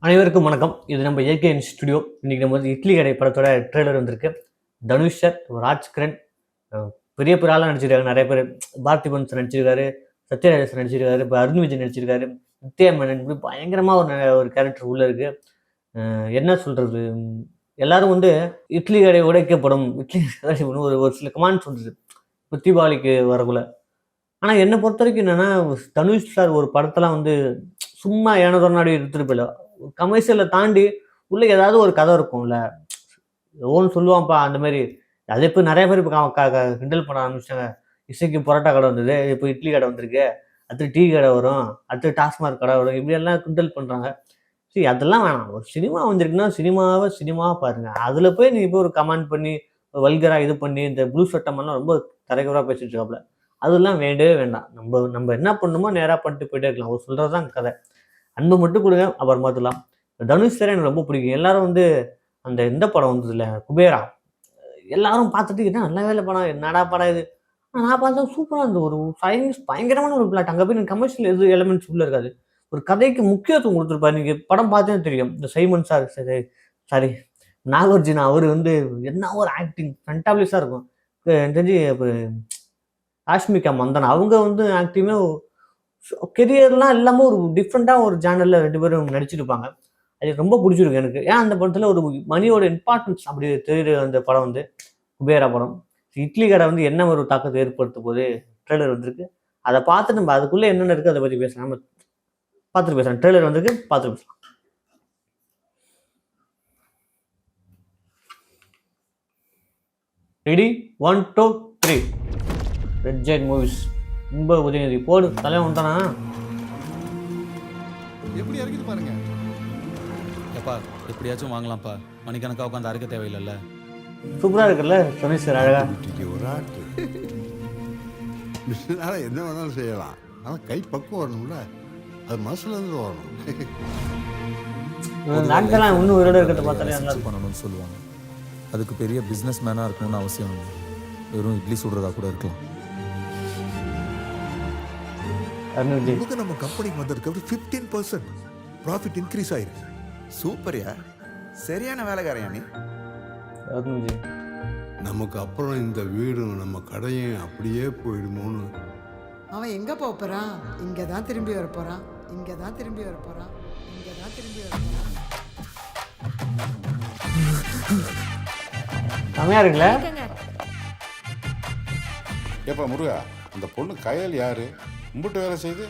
அனைவருக்கும் வணக்கம். இது நம்ம ஏகேஎன் ஸ்டுடியோ. இன்னைக்கு நம்ம வந்து இட்லி கடை படத்தோட ட்ரெய்லர் வந்திருக்கு. தனுஷ் சார், ராஜ்கிரண், அ பெரிய பெரிய ஆளா நடிச்சிருக்காங்க. நெறைய பேரு. பார்த்திபன் சார் நடிச்சிருக்காரு, சத்யராஜ் சார் நடிச்சிருக்காரு, இப்ப அருண் விஜய் நடிச்சிருக்காரு, நித்யா மேனன் இப்படி பயங்கரமா ஒரு கேரக்டர் உள்ள இருக்கு. என்ன சொல்றது? எல்லாரும் வந்து இட்லி கடை உடைக்கப்படும், இட்லி கடை ஒரு ஒரு சில கமெண்ட்ஸ் வந்தது. இப்ப தீபாவளிக்கு வரக்குள்ள. ஆனா என்ன பொறுத்தவரைக்கும் என்னன்னா, தனுஷ் சார் ஒரு படத்தெல்லாம் வந்து சும்மா ஏனோ தானோன்னு எடுத்துட்டு போயிடல. கமர்ஷியல தாண்டி உள்ள ஏதாவது ஒரு கதை இருக்கும்ல. ஒவ்வொன்னு சொல்லுவான்ப்பா அந்த மாரி. அது இப்ப நெறைய பேர் இப்ப க க க கிண்டல் பண்ண ஆரம்பிச்சுட்டாங்க. இசைக்கு பரோட்டா கடை வந்தது. இப்ப இட்லி கடை வந்திருக்கு. அடுத்து டீ கடை வரும். அடுத்து டாஸ்மாக் கடை வரும். இப்படியெல்லாம் கிண்டல் பண்றாங்க. சரி அதெல்லாம் வேணாம். ஒரு சினிமா வந்திருக்குன்னா, சினிமாவ சினிமாவா பாருங்க. அதுல போய் நீங்க போய் ஒரு கமெண்ட் பண்ணி, வல்கரா இது பண்ணி, இந்த ப்ளூ சட்டமெல்லாம் ரொம்ப தரைகுறவா பேசிட்டு இருக்காப்ல. அதெல்லாம் வேண்டவே வேண்டாம். நம்ப நம்ப என்ன பண்ணணுமோ நேரா பண்ணிட்டு போயிட்டே இருக்கலாம். அவர் சொல்றது தான் கதை. அன்பு மட்டும் குடுங்க. அப்புறம் பார்த்துக்கலாம். தனுஷ் சார எனக்கு ரொம்ப பிடிக்கும். எல்லாரும் வந்து அந்த இந்த படம் வந்ததுல்ல, குபேரா. எல்லாரும் பார்த்துட்டு "என்ன நல்ல வேலை படம். என்னடா படம் இது?" நான் பார்த்தா சூப்பரா இருந்தது. ஒரு சயின்ஸ் பயங்கரமான ஒரு பிளாட். அங்க போய் கமர்ஷியல் எலிமெண்ட்ஸ் உள்ள இருக்காது. ஒரு கதைக்கு முக்கியத்துவம் குடுத்திருப்பாரு. நீங்க படம் பார்த்தீங்கன்னா தெரியும். இந்த சைமன் சார் சாரி நாகார்ஜுனா அவரு வந்து என்ன ஒரு ஆக்டிங் ஃபென்டாபிளஸா இருக்கும். எனக்கு தெரிஞ்சு இப்ப ராஷ்மிகா மந்தனா அவங்க வந்து ஆக்டிங்கே கெரியர்லாம் இல்லாம ஒரு டிஃப்ரெண்ட்டா ஒரு ஜானர்ல 2 பேரும் நடிச்சிருப்பாங்க. அது ரொம்ப புடிச்சிருக்கு எனக்கு. ஏன் அந்த படத்துல ஒரு மணியோட இம்பார்ட்டன்ஸ் அப்படி தெரியுது அந்த படம் வந்து. குபேரா படம். இட்லி கடை வந்து என்ன ஒரு தாக்கத்த ஏற்படுத்த போது ட்ரெய்லர் வந்திருக்கு. அத பார்த்து நம்ம அதுக்குள்ள என்னென்ன இருக்கு அத பத்தி பேசலாம். நம்ம பார்த்துட்டு பேசலாம். ட்ரெய்லர் வந்திருக்கு. பார்த்துட்டு பேசலாம். ரெடி 1, 2, 3. Red giant movies. இன்ப உதயநிதி போடு தலைவன் வந்தானா? எப்படி இறக்குது பாருங்க. எப்பா எப்படியாச்சும் வாங்கலாம்ப்பா. மணிக்கணக்கா உட்காந்து அரைக்க தேவையில்லைல்ல. சூப்பரா இருக்குல்ல தனுஷ் சார் அழகா. ஒரு ஆட்டு மிஷினால என்ன வேணாலும் செய்யலாம். ஆனா கை பக்குவம் வரணும்ல. அது மனசுல இருந்து வரணும். நாட்கள்லாம் இன்னும் உயிரோட இருக்கிறத பார்த்தாலே நல்லா எக்ஸசைஸ் பண்ணணும்னு சொல்லுவாங்க. அதுக்கு பெரிய பிஸ்னஸ் மேனாக இருக்கணும்னு அவசியம் இல்லை. வெறும் இட்லி சுடுறதா கூட இருக்கலாம். நமக்கு நம்ம கம்பெனிக்கு வந்திருக்கு 15% ப்ராஃபிட் இன்க்ரீஸ் ஆயிருக்கு. சூப்பர்யா, சரியான வேலைக்காரையா நீ. நமக்கு அப்புறம் இந்த வீடும் நம்ம கடையும் அப்படியே போயிடுமோன்னு. அவன் எங்க போறான்? இங்க தான் திரும்பி வர போறான். இங்க தான் திரும்பி வர போறான். இங்க தான் திரும்பி வர போறான். செமையா இருக்குல்ல? ஏப்பா முருகா, அந்த பொண்ணு கயல் யாரு? கும்பிட்டு வேலை செய்து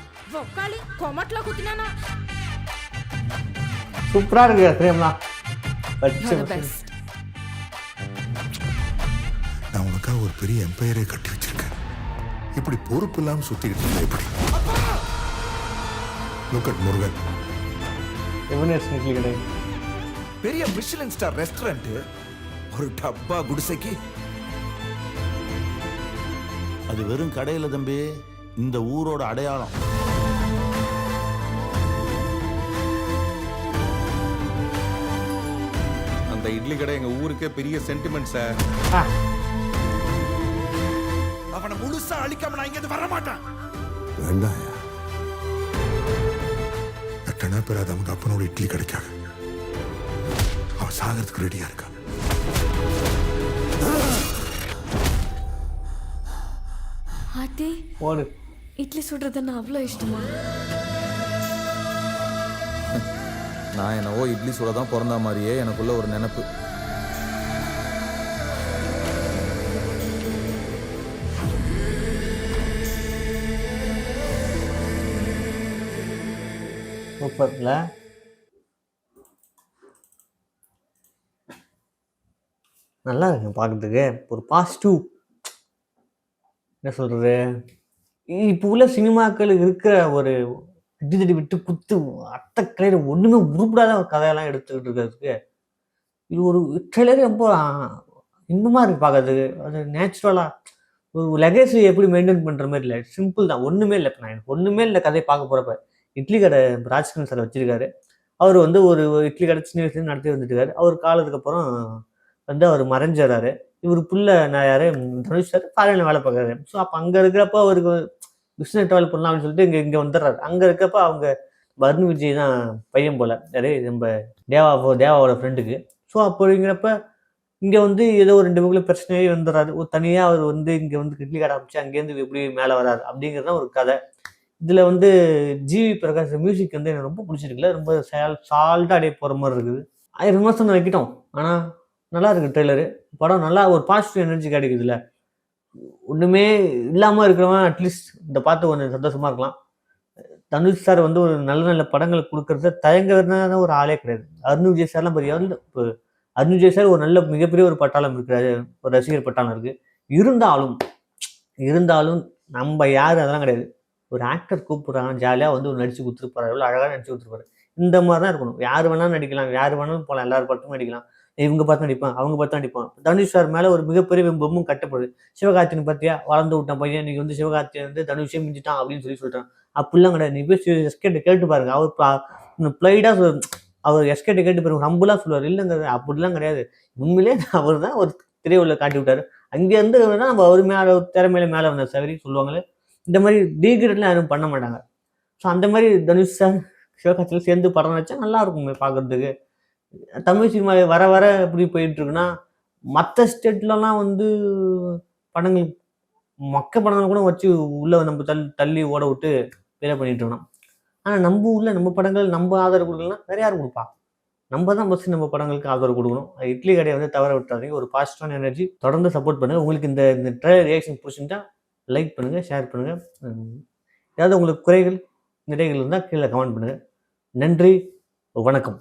சூப்பரா இருக்கு ஃப்ரேம்லாம். நான் உனக்காக ஒரு பெரிய எம்பையரே கட்டி வச்சிருக்கேன். இப்படி பொறுப்பு இல்லாம சுத்திக்கிட்டு இருந்தா எப்படி? Look at Murugan. இட்லி கடை. பெரிய மிஷிலின் ஸ்டார் ரெஸ்டாரண்ட், ஒரு டப்பா குடிசைக்கு. அது வெறும் கடையில தம்பி, இந்த ஊரோட அடையாளம். அந்த இட்லி கடை எங்க ஊருக்கே பெரிய சென்டிமெண்ட் சார். அவனை முழுசா அழிக்காம நான் இங்க வர மாட்டேன். வேண்டாயா, எட்டனா பேர் அவங்க அப்பனோட இட்லி கிடைக்காது. அவன் சாகிறதுக்கு ரெடியா இருக்கா. ஆத்தி போடு. இட்லி சுடுறதுன்னா அவ்வளோ இஷ்டமா? நான் என்னவோ இட்லி சுட தான் பிறந்த மாதிரியே எனக்குள்ள ஒரு நினைப்பு. சூப்பர்ல. நல்லா இருக்கு பார்க்கறதுக்கு. ஒரு பாசிட்டிவ் என்ன சொல்றது, இப்போ உள்ள சினிமாக்கள் இருக்கிற ஒரு திடி விட்டு குத்து அட்ட கலையில ஒண்ணுமே உருப்படாத ஒரு கதையெல்லாம் எடுத்துக்கிட்டு இருக்கிறதுக்கு இது ஒரு ட்ரெய்லரே ரொம்ப இன்பமா இருக்கு பார்க்கறதுக்கு. அது நேச்சுரலா ஒரு லெகசி எப்படி மெயின்டைன் பண்ற மாதிரி இல்லை. சிம்பிள் தான். ஒண்ணுமே இல்லை. இப்போ நான் எனக்கு ஒண்ணுமே இல்லை கதையை பார்க்க போறப்ப. இட்லி கடை ராஜ்கிரண் சார் வச்சிருக்காரு. அவர் வந்து ஒரு இட்லி கடை சின்ன வயசுல நடத்தி வந்துட்டு இருக்காரு. அவர் காலத்துக்கு அப்புறம் வந்து அவர் மறைஞ்சிடறாரு. இவர் புள்ள நான் யாரு தனுஷ் சார் ஃபாரின்ல வேலை பார்க்குறாரு. ஸோ அப்போ அங்கே இருக்கிறப்ப அவருக்கு பிஸ்னஸ் டெவலப் பண்ணலாம் அப்படின்னு சொல்லிட்டு இங்கே வந்துடுறாரு. அங்கே இருக்கப்ப அவங்க அருண் விஜய் தான் பையன் போல், யாரு நம்ம தேவாவோட ஃப்ரெண்டுக்கு. ஸோ அப்படிங்கிறப்ப இங்கே வந்து ஏதோ ஒரு 2 பேருக்குள்ள பிரச்சனையே வந்துடுறாரு. ஒரு தனியாக அவர் வந்து இங்கே வந்து இட்லி கடை ஆரம்பிச்சு அங்கேருந்து எப்படி மேலே வராரு அப்படிங்கிறது தான் ஒரு கதை. இதில் வந்து ஜிவி பிரகாஷ் மியூசிக் வந்து எனக்கு ரொம்ப பிடிச்சிருக்குல்ல, ரொம்ப சால்ட்டாக அப்படியே போகிற மாதிரி இருக்குது. 1000 விமர்சனம் வைக்கிட்டோம், ஆனால் நல்லா இருக்குது ட்ரெய்லரு. படம் நல்லா ஒரு பாசிட்டிவ் எனர்ஜி கிடைக்குதுல்ல. ஒன்றுமே இல்லாமல் இருக்கிறவன் அட்லீஸ்ட் இதை பார்த்து கொஞ்சம் சந்தோஷமாக இருக்கலாம். தனுஷ் சார் வந்து ஒரு நல்ல நல்ல படங்களை கொடுக்கறத தயங்குறதுனால ஒரு ஆளே கிடையாது. அருண் விஜய் சார்லாம் பெரிய இப்போ அருண் விஜய் சார் ஒரு நல்ல மிகப்பெரிய ஒரு பட்டாளம் இருக்கிறாரு, ஒரு ரசிகர் பட்டாளம் இருக்குது. இருந்தாலும் நம்ம யார் அதெல்லாம் கிடையாது. ஒரு ஆக்டர் கூப்பிட்றாங்க, ஜாலியாக வந்து ஒரு நடிச்சு கொடுத்துருப்பாரு, எவ்வளோ அழகாக நடிச்சு கொடுத்துருப்பாரு. இந்த மாதிரி தான் இருக்கணும். யார் வேணாலும் நடிக்கலாம், யார் வேணாலும் போகலாம், எல்லாரும் படத்துக்கும் நடிக்கலாம். இவங்க பார்த்து நடிப்பான், அவங்க பார்த்து நடிப்பான். தனுஷ் சார் மேலே ஒரு மிகப்பெரிய பொம்மும் கட்டப்படுது. சிவகார்த்திகேயன் பார்த்தியா, வளர்ந்து விட்டான் பையன், இன்னைக்கு வந்து சிவகார்த்திகேயன் வந்து தனுஷே மிஞ்சிட்டான் அப்படின்னு சொல்லிட்டான். அப்படிலாம் கிடையாது. நீ போய் எஸ்கேட்டை கேட்டு பாருங்க, அவர் ப்ளைடாக அவர் எஸ்கேட்டை கேட்டு பாருங்க, ஹம்புலாக சொல்லுவார். இல்லைங்க அப்படிலாம் கிடையாது, உண்மையிலே அவர் தான் ஒரு திரையுள்ள காட்டி விட்டார். அங்கேருந்து நம்ம அவர் மேலே திறமையில மேலே வந்த சவரி சொல்லுவாங்களே, இந்த மாதிரி டீக்ரேட்லாம் யாரும் பண்ண மாட்டாங்க. ஸோ அந்த மாதிரி தனுஷ் சார் சிவகார்த்திகேயன் சேர்ந்து படம் வச்சா நல்லா இருக்குமே பார்க்குறதுக்கு. தமிழ் சினிமா வர வர எப்படி போயிட்டுருக்குன்னா, மற்ற ஸ்டேட்லலாம் வந்து படங்கள் மொக்க படங்கள் கூட வச்சு உள்ளே நம்ம தள்ளி ஓட விட்டு வேலை பண்ணிட்டு இருக்கோம். ஆனால் நம்ம ஊரில் நம்ம படங்கள் நம்ம ஆதரவு கொடுக்கலாம், வேறு யாரும் கொடுப்பா? நம்ம தான் ஃபஸ்ட்டு நம்ம படங்களுக்கு ஆதரவு கொடுக்கணும். இட்லி கடையை வந்து தவற விட்டுறாதீங்க. ஒரு பாசிட்டிவான எனர்ஜி தொடர்ந்து சப்போர்ட் பண்ணுங்கள். உங்களுக்கு இந்த ட்ரைலர் ரியாக்ஷன் பிடிச்சிருந்தா லைக் பண்ணுங்கள், ஷேர் பண்ணுங்கள். ஏதாவது உங்களுக்கு குறைகள் நிறைகள் இருந்தால் கீழே கமெண்ட் பண்ணுங்கள். நன்றி, வணக்கம்.